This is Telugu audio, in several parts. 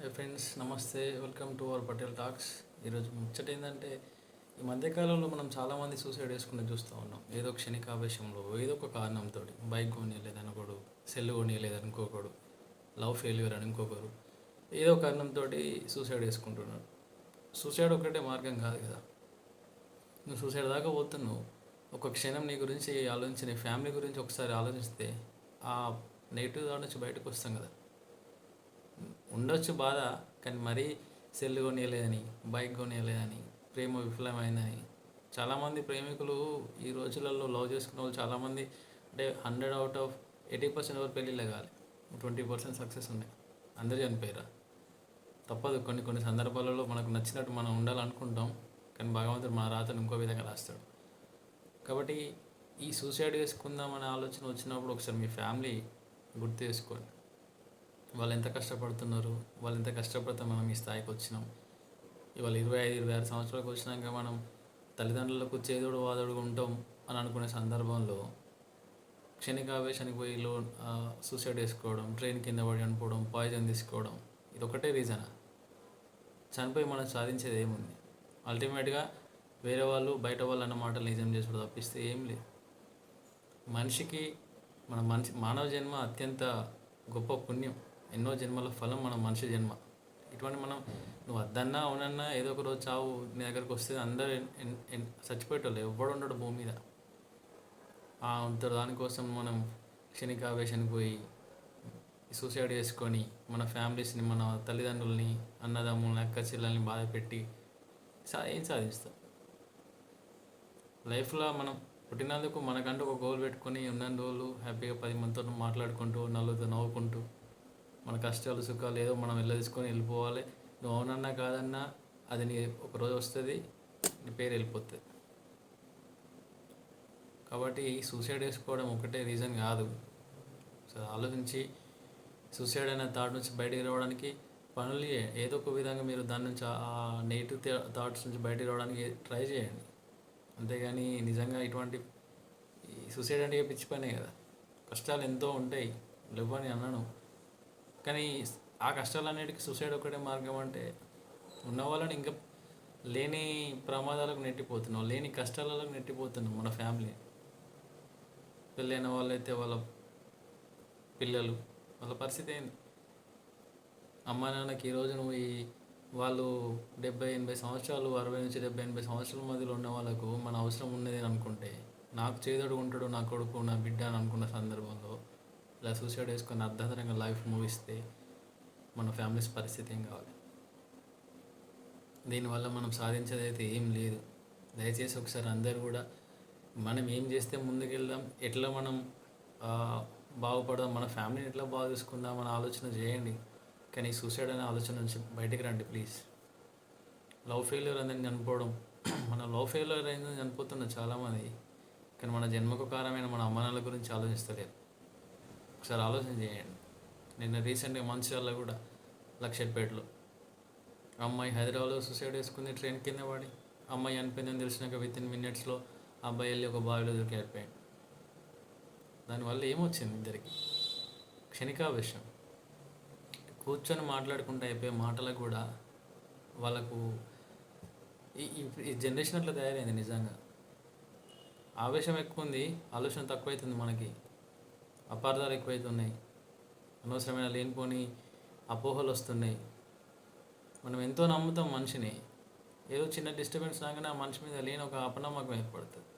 హాయ్ ఫ్రెండ్స్, నమస్తే. Welcome to our Patel talks. ఈరోజు ముచ్చట ఏంటంటే, ఈ మధ్యకాలంలో మనం చాలామంది సూసైడ్ చేసుకుని చూస్తూ ఉన్నాం. ఏదో క్షణికావేశంలో, ఏదో ఒక కారణంతో బైక్ కొనియలేదు అనుకోడు, సెల్ కొనియలేదు అనుకోకూడదు, లవ్ ఫెయిల్యూర్ అని ఇంకొకరు, ఏదో కారణంతో సూసైడ్ చేసుకుంటున్నాడు. సూసైడ్ ఒకటే మార్గం కాదు కదా. నువ్వు సూసైడ్ దాకా పోతున్నావు. ఒక క్షణం నీ గురించి ఆలోచించి, నీ ఫ్యామిలీ గురించి ఒకసారి ఆలోచిస్తే ఆ నెగిటివ్ దాని నుంచి బయటకు వస్తాం కదా. ఉండొచ్చు బాధ, కానీ మరీ సెల్ కొనియలేదని, బైక్ కొనియలేదని, ప్రేమ విఫలమైందని. చాలామంది ప్రేమికులు ఈ రోజులలో లవ్ చేసుకున్న వాళ్ళు చాలామంది, అంటే 100 అవుట్ ఆఫ్ 80% ఎవరు పెళ్ళిళ్ళే కావాలి, 20% సక్సెస్ ఉన్నాయి. అందరూ చనిపోయారా? తప్పదు. కొన్ని కొన్ని సందర్భాలలో మనకు నచ్చినట్టు మనం ఉండాలనుకుంటాం, కానీ భగవంతుడు మన రాతను ఇంకో విధంగా రాస్తాడు. కాబట్టి ఈ సూసైడ్ చేసుకుందామనే ఆలోచన వచ్చినప్పుడు ఒకసారి మీ ఫ్యామిలీ గుర్తు చేసుకోండి. వాళ్ళు ఎంత కష్టపడుతున్నారు, వాళ్ళు ఎంత కష్టపడితే మనం ఈ స్థాయికి వచ్చినాం. ఇవాళ 25-26 సంవత్సరాలకు వచ్చినాక మనం తల్లిదండ్రులకు చేదోడు వాదోడుగా ఉంటాం అని అనుకునే సందర్భంలో క్షణికావేశానికి పోయి సూసైడ్ చేసుకోవడం, ట్రైన్ కింద పడి చనిపోవడం, పాయిజన్ తీసుకోవడం, ఇది ఒకటే రీజనా? చనిపోయి మనం సాధించేది ఏముంది? అల్టిమేట్గా వేరే వాళ్ళు, బయట వాళ్ళు అన్న మాటలు నిజం చేసుకోవడం తప్పిస్తే ఏం లేదు. మనిషికి మానవ జన్మ అత్యంత గొప్ప పుణ్యం. ఎన్నో జన్మల ఫలం మన మనిషి జన్మ. ఇటువంటి నువ్వు వద్దన్నా అవునన్నా ఏదో ఒక రోజు చావు నీ దగ్గరకు వస్తే అందరూ చచ్చిపోయేటోళ్ళు, ఎవ్వడు ఉండడు భూమి మీద. అంత దానికోసం మనం క్షణికావేశానికి పోయి సూసైడ్ చేసుకొని మన ఫ్యామిలీస్ని, మన తల్లిదండ్రులని, అన్నదమ్ములని, అక్క చెల్లెల్ని బాధ పెట్టి ఏం సాధిస్తాం? లైఫ్లో మనం పుట్టినందుకు మనకంటూ ఒక గోల్ పెట్టుకొని ఉన్న రోజులు హ్యాపీగా 10 మందితో మాట్లాడుకుంటూ, నలుగురితో నవ్వుకుంటూ, మన కష్టాలు సుఖాలు ఏదో మనం తీసుకొని వెళ్ళిపోవాలి. నువ్వు అవునన్నా కాదన్నా అది నీ ఒకరోజు వస్తుంది, నీ పేరు వెళ్ళిపోతుంది. కాబట్టి సూసైడ్ చేసుకోవడం ఒకటే రీజన్ కాదు. సరే, ఆలోచించి సూసైడ్ అనే థాట్ నుంచి బయటికి రావడానికి పనులు ఏదో ఒక విధంగా మీరు దాని నుంచి ఆ నెగిటివ్ థాట్స్ నుంచి బయటికి రావడానికి ట్రై చేయండి. అంతేగాని నిజంగా ఇటువంటి సూసైడ్ అంటే పిచ్చి పనే కదా. కష్టాలు ఎంతో ఉంటాయి, లేవని అన్నాను, కానీ ఆ కష్టాలన్నిటికీ సూసైడ్ ఒకటే మార్గం అంటే ఉన్న వాళ్ళని ఇంకా లేని ప్రమాదాలకు నెట్టిపోతున్నాం, లేని కష్టాలకు నెట్టిపోతున్నాం. మన ఫ్యామిలీ పెళ్ళైన వాళ్ళైతే వాళ్ళ పిల్లలు, వాళ్ళ పరిస్థితి ఏంది? అమ్మా నాన్నకి ఈరోజు నువ్వు వాళ్ళు 70-80 సంవత్సరాలు, 60 నుంచి 70-80 సంవత్సరాల మధ్యలో ఉన్న వాళ్ళకు మన అవసరం ఉన్నది అని అనుకుంటే, నాకు చేదోడు ఉంటాడు నా కొడుకు, నా బిడ్డ అని అనుకున్న సందర్భంలో ఇలా సూసైడ్ చేసుకొని అర్ధంతరంగా లైఫ్ ముగిస్తే మన ఫ్యామిలీస్ పరిస్థితి ఏం కావాలి? దీనివల్ల మనం సాధించేది అయితే ఏం లేదు. దయచేసి ఒకసారి అందరూ కూడా మనం ఏం చేస్తే ముందుకెళ్దాం, ఎట్లా మనం బాగుపడదాం, మన ఫ్యామిలీని ఎట్లా బాగా చూసుకుందాం అని ఆలోచన చేయండి. కానీ సూసైడ్ అనే ఆలోచన నుంచి బయటికి రండి ప్లీజ్. లవ్ ఫెయిల్యూర్ అనేది చనిపోవడం, మన లవ్ ఫెయిల్యూర్ అయిందని చనిపోతున్న చాలామంది, కానీ మన జన్మకు కారణమైన మన అమ్మానాల గురించి ఆలోచిస్తలేరు. ఒకసారి ఆలోచన చేయండి. నిన్న రీసెంట్గా మంచిర్యాలలో కూడా లక్షపేటలో అమ్మాయి హైదరాబాద్లో సూసైడ్ చేసుకుంది, ట్రైన్ కింద పడి. అమ్మాయి చనిపోయిందని తెలిసినాక వితిన్ మినిట్స్లో అబ్బాయి వెళ్ళి ఒక బావిలో దొరికి అయిపోయాడు. దానివల్ల ఏమొచ్చింది? ఇద్దరికి క్షణికావేశం. కూర్చొని మాట్లాడుకుంటూ అయిపోయే మాటలకు కూడా వాళ్ళకు ఈ జనరేషన్ అట్లా తయారైంది. నిజంగా ఆవేశం ఎక్కువ ఉంది, ఆలోచన తక్కువైతుంది. మనకి అపార్థాలు ఎక్కువైతున్నాయి, అనవసరమైన లేనిపోని అపోహలు వస్తున్నాయి. మనం ఎంతో నమ్ముతాం మనిషిని, ఏదో చిన్న డిస్టర్బెన్స్ రాగానే ఆ మనిషి మీద లేని ఒక అపనమ్మకం ఏర్పడుతుంది.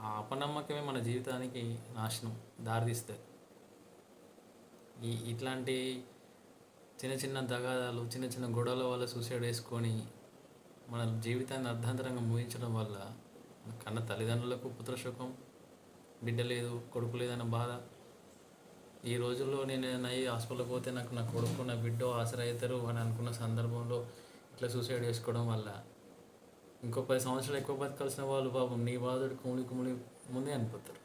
ఆ అపనమ్మకమే మన జీవితానికి నాశనం దారితీస్తుంది. ఇట్లాంటి చిన్న చిన్న తగాదాలు, చిన్న చిన్న గొడవల వల్ల సూసైడ్ చేసుకొని మన జీవితాన్ని అర్ధాంతరంగా ముగించడం వల్ల కన్న తల్లిదండ్రులకు పుత్రశోకం, బిడ్డ లేదు, కొడుకు లేదన్న బాధ. ఈ రోజుల్లో నేను ఏదైనా హాస్పిటల్కి పోతే నాకు నా కొడుకు, నా బిడ్డ ఆసరవుతారు అని అనుకున్న సందర్భంలో ఇట్లా సూసైడ్ చేసుకోవడం వల్ల ఇంకో 10 సంవత్సరాలు ఎక్కువ బతకాల్సిన వాళ్ళు పాపం నీ బాధుడు కుమిలి ముందే అనిపోతారు.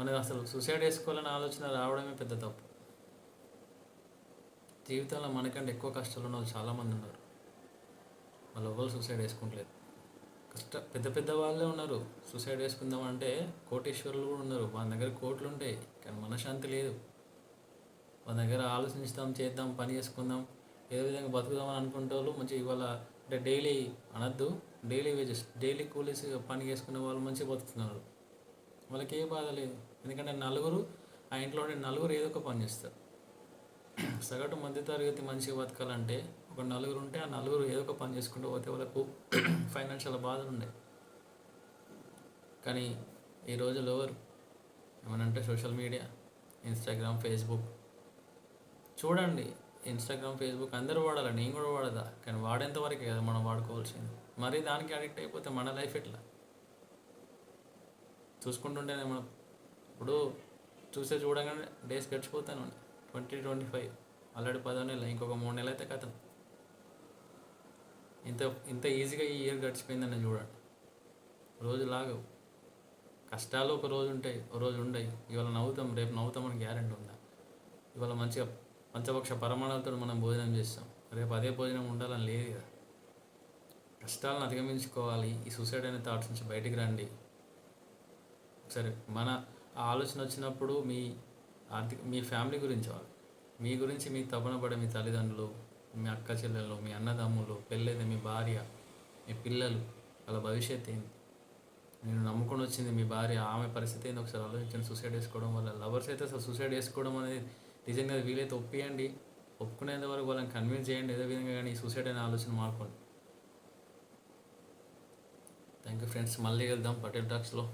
మనకు అసలు సూసైడ్ చేసుకోవాలనే ఆలోచన రావడమే పెద్ద తప్పు. జీవితంలో మనకంటే ఎక్కువ కష్టాలు ఉన్న వాళ్ళు చాలామంది ఉన్నారు, వాళ్ళు ఎవరు సూసైడ్ వేసుకుంటలేదు. పెద్ద పెద్ద వాళ్ళే ఉన్నారు సూసైడ్ చేసుకుందామంటే, కోటీశ్వరులు కూడా ఉన్నారు, వాళ్ళ దగ్గర కోట్లు ఉంటాయి, కానీ మనశ్శాంతి లేదు. మన దగ్గర ఆలోచిస్తాం, చేద్దాం, పని చేసుకుందాం, ఏదో విధంగా బతుకుదాం అని అనుకుంటే వాళ్ళు మంచిగా ఇవాళ అంటే డైలీ అనద్దు, డైలీ వేజెస్, డైలీ కూలీస్ పని చేసుకునే వాళ్ళు మంచిగా బతుకుతున్నారు. వాళ్ళకి ఏ బాధ లేదు. ఎందుకంటే నలుగురు ఆ ఇంట్లో ఉండే నలుగురు ఏదో ఒక పని చేస్తారు. సగటు మధ్యతరగతి మంచిగా బతకాలంటే ఒక నలుగురు ఉంటే ఆ నలుగురు ఏదో ఒక పని చేసుకుంటూ పోతే వాళ్ళకు ఫైనాన్షియల్ బాధలు ఉండే. కానీ ఈ రోజుల్లో ఎవరు ఏమనంటే సోషల్ మీడియా, ఇన్స్టాగ్రామ్, ఫేస్బుక్. చూడండి, ఇన్స్టాగ్రామ్, ఫేస్బుక్ అందరూ వాడాలి, నేను కూడా వాడదా, కానీ వాడేంత వరకే కదా మనం వాడుకోవాల్సింది. మరీ దానికి అడిక్ట్ అయిపోతే మన లైఫ్ ఎట్లా చూసుకుంటుంటేనే మనం ఇప్పుడు చూడగానే డేస్ గడిచిపోతాను. 2025 ఆల్రెడీ 10వ నెల, ఇంకొక 3 నెలలు అయితే కథం. ఇంత ఇంత ఈజీగా ఈ ఇయర్ గడిచిపోయిందని చూడండి. రోజు లాగవు, కష్టాలు ఒక రోజు ఉంటాయి, ఒక రోజు ఉండయి. ఇవాళ నవ్వుతాం, రేపు నవ్వుతామని గ్యారెంటీ ఉందా? ఇవాళ మంచిగా పంచపక్ష పరమాణాలతో మనం భోజనం చేస్తాం, రేపు అదే భోజనం ఉండాలని లేదు కదా. కష్టాలను అధిగమించుకోవాలి. ఈ సూసైడ్ అనే థాట్స్ నుంచి బయటికి రండి. సరే, మన ఆలోచన వచ్చినప్పుడు మీ ఫ్యామిలీ గురించి వాళ్ళు, మీ గురించి మీ తపన పడే మీ తల్లిదండ్రులు, మీ అక్క చెల్లెళ్ళు, మీ అన్నదమ్ములు, పెళ్ళైతే మీ భార్య, మీ పిల్లలు, వాళ్ళ భవిష్యత్తు ఏంటి, నేను నమ్ముకొని వచ్చింది మీ భార్య, ఆమె పరిస్థితి ఏంది ఒకసారి ఆలోచించండి. సూసైడ్ చేసుకోవడం వల్ల లవర్స్ అయితే అసలు సూసైడ్ చేసుకోవడం అనేది నిజంగా వీలైతే ఒప్పియండి, ఒప్పుకునేంత వరకు వాళ్ళని కన్విన్స్ చేయండి ఏదో విధంగా, కానీ సూసైడ్ అనే ఆలోచన మార్కోండి. థ్యాంక్ యూ ఫ్రెండ్స్, మళ్ళీ వెళ్దాం పటేల్ టాక్స్లో.